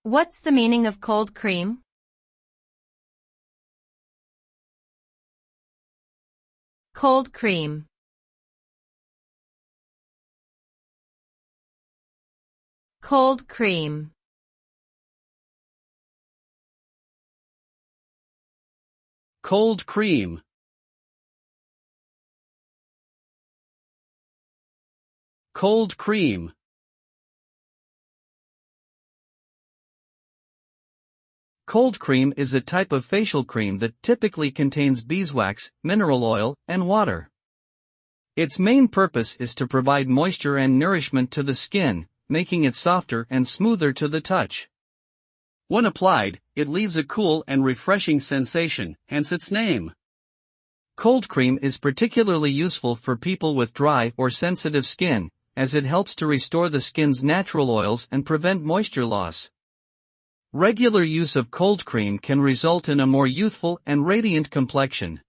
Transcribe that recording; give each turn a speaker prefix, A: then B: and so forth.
A: What's the meaning of cold cream? Cold cream. Cold cream.
B: Cold cream. Cold cream. Cold cream is a type of facial cream that typically contains beeswax, mineral oil, and water. Its main purpose is to provide moisture and nourishment to the skin, making it softer and smoother to the touch. When applied, it leaves a cool and refreshing sensation, hence its name. Cold cream is particularly useful for people with dry or sensitive skin, as it helps to restore the skin's natural oils and prevent moisture loss. Regular use of cold cream can result in a more youthful and radiant complexion.